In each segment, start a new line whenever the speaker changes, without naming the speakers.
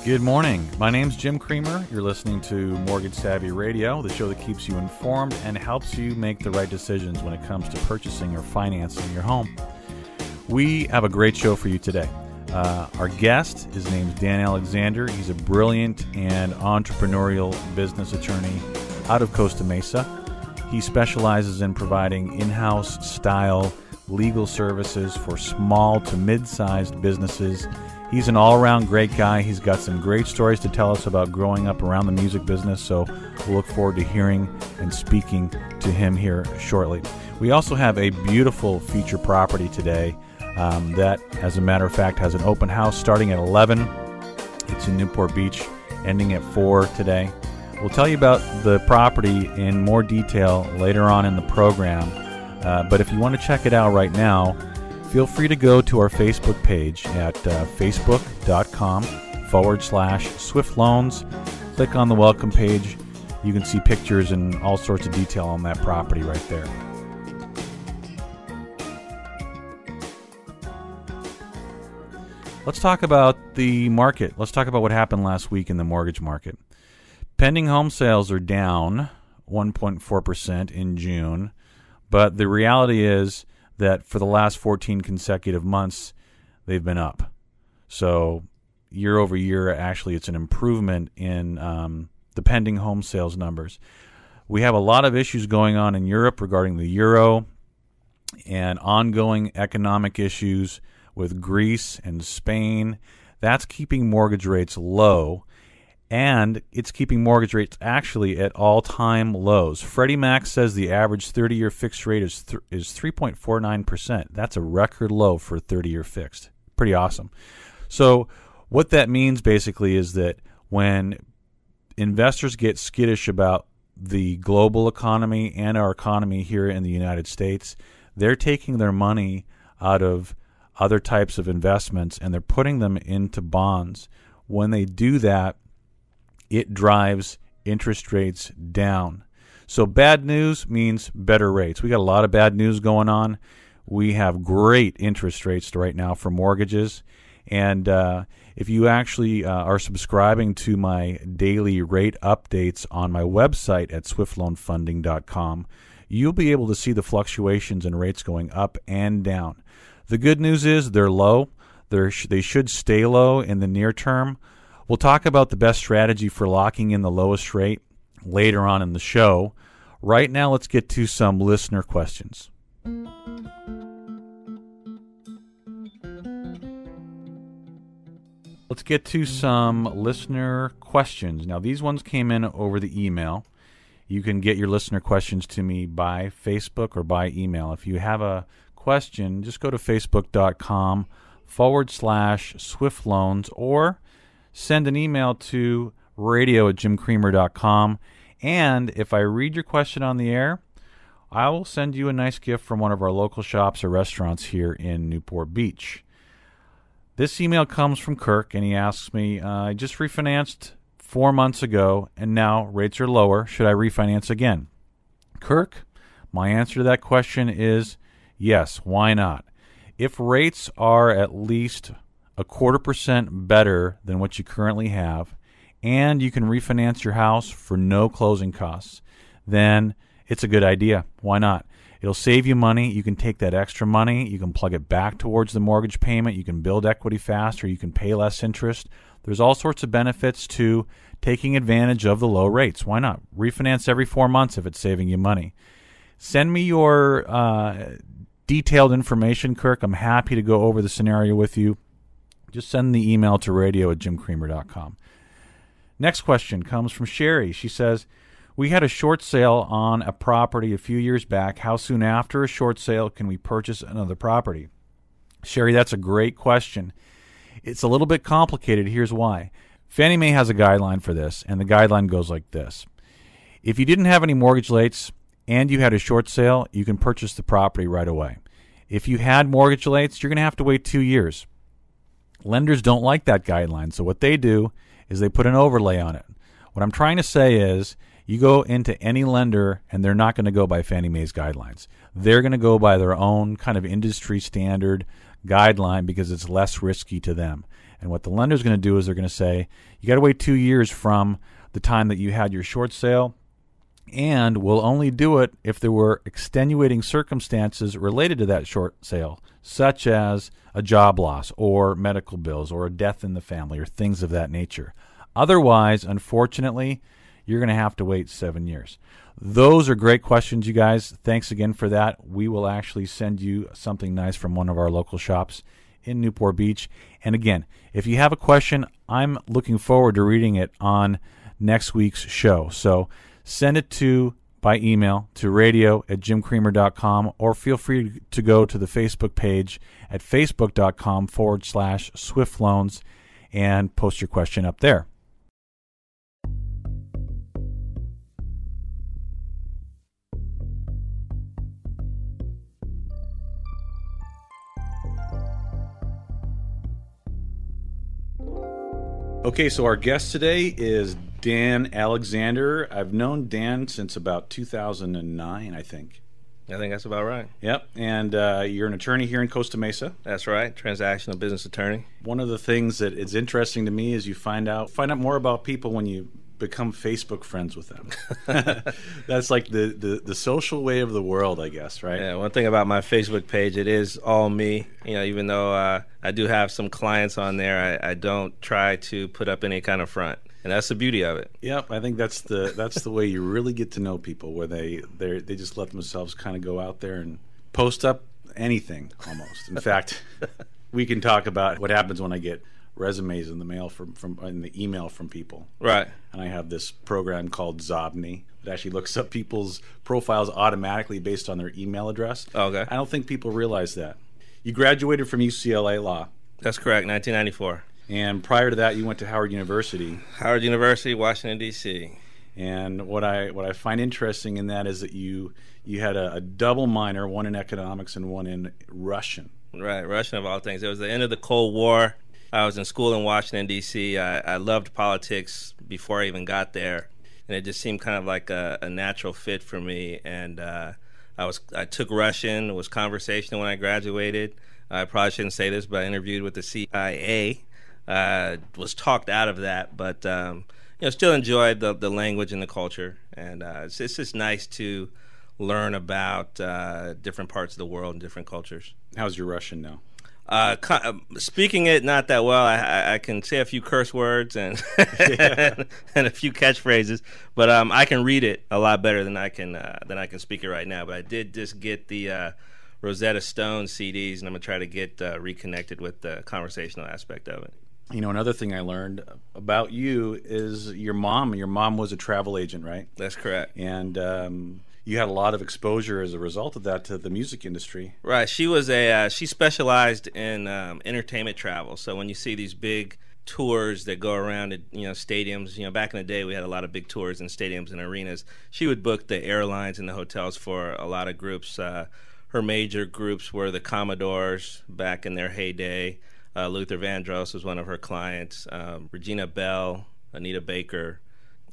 Good morning. My name's Jim Creamer. You're listening to Mortgage Savvy Radio, the show that keeps you informed and helps you make the right decisions when it comes to purchasing or financing your home. We have a great show for you today. Our guest, his name's Dan Alexander. He's a brilliant and entrepreneurial business attorney out of Costa Mesa. He specializes in providing in-house style legal services for small to mid-sized businesses. He's an all-around great guy. He's got some great stories to tell us about growing up around the music business, so we'll look forward to hearing and speaking to him here shortly. We also have a beautiful feature property today that, as a matter of fact, has an open house starting at 11. It's in Newport Beach, ending at 4 today. We'll tell you about the property in more detail later on in the program, but if you want to check it out right now, feel free to go to our Facebook page at facebook.com/Swift Loans. Click on the welcome page. You can see pictures and all sorts of detail on that property right there. Let's talk about the market. Let's talk about what happened last week in the mortgage market. Pending home sales are down 1.4% in June, but the reality is that for the last 14 consecutive months, they've been up. So year over year, actually, it's an improvement in the pending home sales numbers. We have a lot of issues going on in Europe regarding the euro and ongoing economic issues with Greece and Spain. That's keeping mortgage rates low, and it's keeping mortgage rates actually at all-time lows. Freddie Mac says the average 30-year fixed rate is 3.49%. That's a record low for a 30-year fixed. Pretty awesome. So what that means basically is that when investors get skittish about the global economy and our economy here in the United States, they're taking their money out of other types of investments and they're putting them into bonds. When they do that, it drives interest rates down. So bad news means better rates. We got a lot of bad news going on. We have great interest rates right now for mortgages. And if you actually are subscribing to my daily rate updates on my website at swiftloanfunding.com, you'll be able to see the fluctuations in rates going up and down. The good news is they're low. They should stay low in the near term. We'll talk about the best strategy for locking in the lowest rate later on in the show. Right now, let's get to some listener questions. Let's get to some listener questions. Now, these ones came in over the email. You can get your listener questions to me by Facebook or by email. If you have a question, just go to facebook.com/Swift Loans or send an email to radio@jimcreamer.com. And if I read your question on the air, I will send you a nice gift from one of our local shops or restaurants here in Newport Beach. This email comes from Kirk, and he asks me, I just refinanced 4 months ago, and now rates are lower. Should I refinance again? Kirk, my answer to that question is yes, why not? If rates are at least 0.25% better than what you currently have, and you can refinance your house for no closing costs, then it's a good idea. Why not? It'll save you money. You can take that extra money. You can plug it back towards the mortgage payment. You can build equity faster. You can pay less interest. There's all sorts of benefits to taking advantage of the low rates. Why not? Refinance every 4 months if it's saving you money. Send me your detailed information, Kirk. I'm happy to go over the scenario with you. Just send the email to radio@jimcreamer.com. Next question comes from Sherry. She says, we had a short sale on a property a few years back. How soon after a short sale can we purchase another property? Sherry, that's a great question. It's a little bit complicated. Here's why. Fannie Mae has a guideline for this, and the guideline goes like this. If you didn't have any mortgage rates and you had a short sale, you can purchase the property right away. If you had mortgage rates, you're going to have to wait 2 years. Lenders don't like that guideline, so what they do is they put an overlay on it. What I'm trying to say is you go into any lender and they're not going to go by Fannie Mae's guidelines. They're going to go by their own kind of industry standard guideline because it's less risky to them. And what the lender's going to do is they're going to say, you got to wait 2 years from the time that you had your short sale, and we'll only do it if there were extenuating circumstances related to that short sale, such as a job loss or medical bills or a death in the family or things of that nature. Otherwise, unfortunately, you're going to have to wait 7 years. Those are great questions, you guys. Thanks again for that. We will actually send you something nice from one of our local shops in Newport Beach. And again, if you have a question, I'm looking forward to reading it on next week's show. So send it by email to radio@jimcreamer.com, or feel free to go to the Facebook page at facebook.com/Swift Loans and post your question up there. Okay, so our guest today is Dan Alexander. I've known Dan since about 2009, I think.
I think that's about right.
Yep, and you're an attorney here in Costa Mesa.
That's right, transactional business attorney.
One of the things that is interesting to me is you find out more about people when you become Facebook friends with them. That's like the social way of the world, I guess, right?
Yeah, one thing about my Facebook page, it is all me. You know, even though I do have some clients on there, I don't try to put up any kind of front. And that's the beauty of it.
Yep, I think that's the way you really get to know people, where they just let themselves kind of go out there and post up anything almost. In fact, we can talk about what happens when I get resumes in the mail from in the email from people.
Right.
And I have this program called Zobni that actually looks up people's profiles automatically based on their email address.
Okay.
I don't think people realize that. You graduated from UCLA Law.
That's correct, 1994.
And prior to that, you went to Howard University.
Howard University, Washington, D.C.
And what I find interesting in that is that you had a double minor, one in economics and one in Russian.
Right, Russian of all things. It was the end of the Cold War. I was in school in Washington, D.C. I loved politics before I even got there, and it just seemed kind of like a natural fit for me. And I took Russian, was conversational when I graduated. I probably shouldn't say this, but I interviewed with the CIA. Was talked out of that, but still enjoyed the language and the culture. And it's just nice to learn about different parts of the world and different cultures.
How's your Russian now?
Speaking it not that well. I can say a few curse words and and a few catchphrases, but I can read it a lot better than I can speak it right now. But I did just get the Rosetta Stone CDs, and I'm gonna try to get reconnected with the conversational aspect of it.
You know, another thing I learned about you is your mom. Your mom was a travel agent, right?
That's correct.
And you had a lot of exposure as a result of that to the music industry.
Right. She was she specialized in entertainment travel. So when you see these big tours that go around at stadiums, back in the day we had a lot of big tours in stadiums and arenas. She would book the airlines and the hotels for a lot of groups. Her major groups were the Commodores back in their heyday. Luther Vandross was one of her clients. Regina Bell, Anita Baker.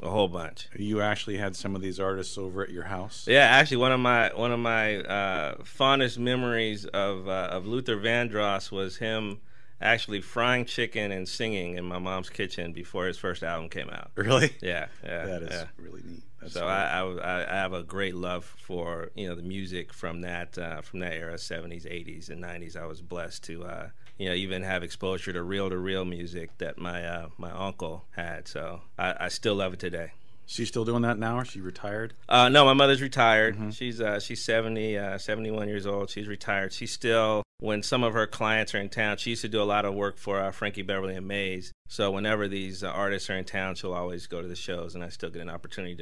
A whole bunch.
You actually had some of these artists over at your house?
Yeah, actually, one of my fondest memories of Luther Vandross was him actually frying chicken and singing in my mom's kitchen before his first album came out.
Really?
Yeah.
That is really neat.
So I have a great love for the music from that era, 70s, 80s, and 90s. I was blessed to even have exposure to reel music that my uncle had. So I still love it today.
She's still doing that now, or is she retired?
No, my mother's retired.
Mm-hmm.
She's 71 years old. She's retired. She's still, when some of her clients are in town, she used to do a lot of work for Frankie Beverly and Mays. So whenever these artists are in town, she'll always go to the shows, and I still get an opportunity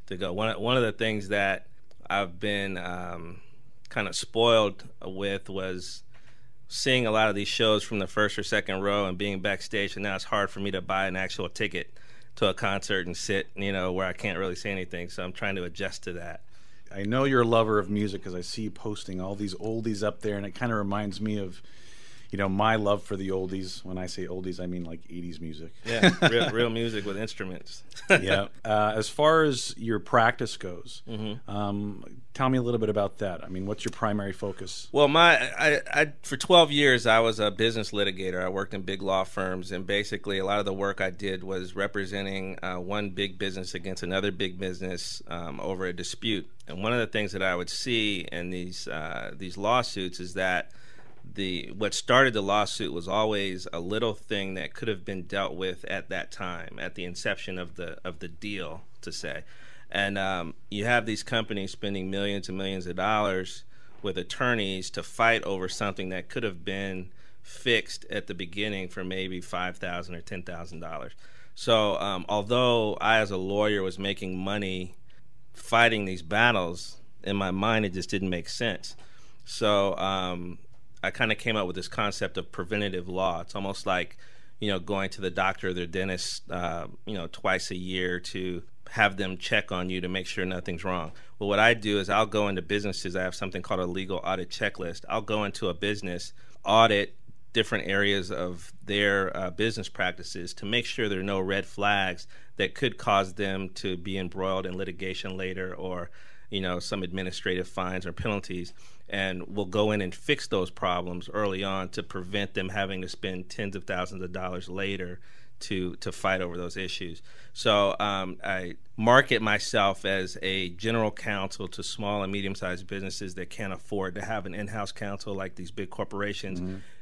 to go. One of the things that I've been kind of spoiled with was seeing a lot of these shows from the first or second row and being backstage, and now it's hard for me to buy an actual ticket to a concert and sit, where I can't really say anything. So I'm trying to adjust to that.
I know you're a lover of music because I see you posting all these oldies up there, and it kind of reminds me of, my love for the oldies. When I say oldies, I mean like 80s music.
Yeah, real music with instruments.
Yeah. As far as your practice goes, tell me a little bit about that. I mean, what's your primary focus?
Well, for 12 years, I was a business litigator. I worked in big law firms, and basically a lot of the work I did was representing one big business against another big business over a dispute. And one of the things that I would see in these lawsuits is that what started the lawsuit was always a little thing that could have been dealt with at that time, at the inception of the deal, to say. And you have these companies spending millions and millions of dollars with attorneys to fight over something that could have been fixed at the beginning for maybe $5,000 or $10,000. So although I, as a lawyer, was making money fighting these battles, in my mind it just didn't make sense. So I kind of came up with this concept of preventative law. It's almost like, going to the doctor or the dentist, twice a year to have them check on you to make sure nothing's wrong. Well, what I do is I'll go into businesses. I have something called a legal audit checklist. I'll go into a business, audit different areas of their business practices to make sure there are no red flags that could cause them to be embroiled in litigation later, or some administrative fines or penalties. And we'll go in and fix those problems early on to prevent them having to spend tens of thousands of dollars later to fight over those issues. So I market myself as a general counsel to small and medium-sized businesses that can't afford to have an in-house counsel like these big corporations,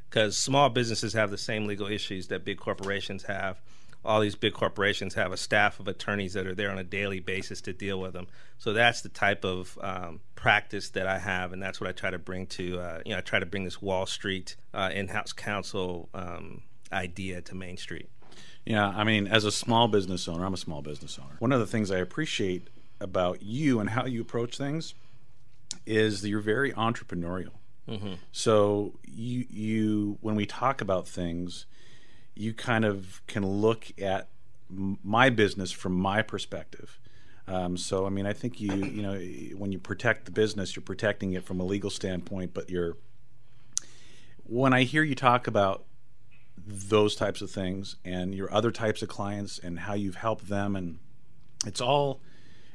because small businesses have the same legal issues that big corporations have. All these big corporations have a staff of attorneys that are there on a daily basis to deal with them. So that's the type of practice that I have, and that's what I try to bring to, I try to bring this Wall Street in-house counsel idea to Main Street.
Yeah, I mean, as a small business owner, I'm a small business owner. One of the things I appreciate about you and how you approach things is that you're very entrepreneurial. So you when we talk about things, you kind of can look at my business from my perspective. So, I mean, I think when you protect the business, you're protecting it from a legal standpoint, but when I hear you talk about those types of things and your other types of clients and how you've helped them, and it's all,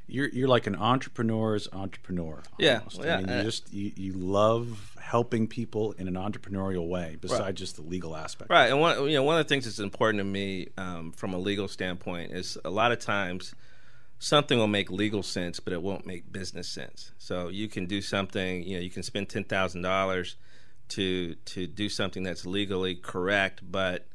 you're like an entrepreneur's entrepreneur. Almost.
Yeah.
I mean, you love helping people in an entrepreneurial way, besides just the legal aspect.
Right, and one of the things that's important to me from a legal standpoint is a lot of times something will make legal sense, but it won't make business sense. So you can do something, you can spend $10,000 to do something that's legally correct, but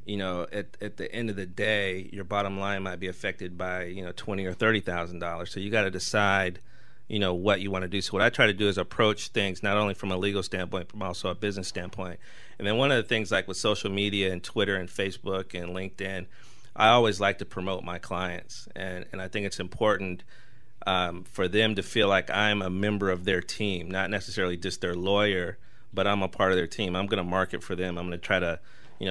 at the end of the day, your bottom line might be affected by $20,000 or $30,000. So you got to decide what you want to do. So what I try to do is approach things not only from a legal standpoint, but also a business standpoint. And then one of the things, like with social media and Twitter and Facebook and LinkedIn, I always like to promote my clients, and I think it's important for them to feel like I'm a member of their team, not necessarily just their lawyer, but I'm a part of their team. I'm going to market for them. I'm going to try to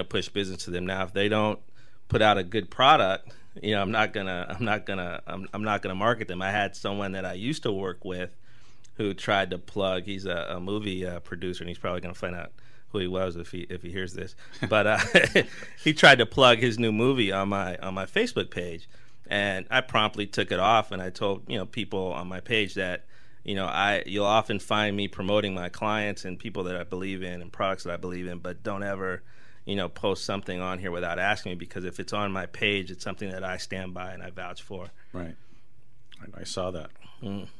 push business to them. Now, if they don't put out a good product, I'm not gonna market them. I had someone that I used to work with who tried to plug. He's a movie producer, and he's probably gonna find out who he was if he hears this. But he tried to plug his new movie on my Facebook page, and I promptly took it off. And I told people on my page that you'll often find me promoting my clients and people that I believe in and products that I believe in, but don't ever post something on here without asking me, because if it's on my page, it's something that I stand by and I vouch for.
Right. I saw that,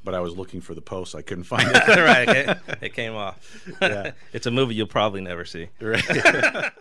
but I was looking for the post. I couldn't find it.
Right. It came off.
Yeah.
It's a movie you'll probably never see.
Right.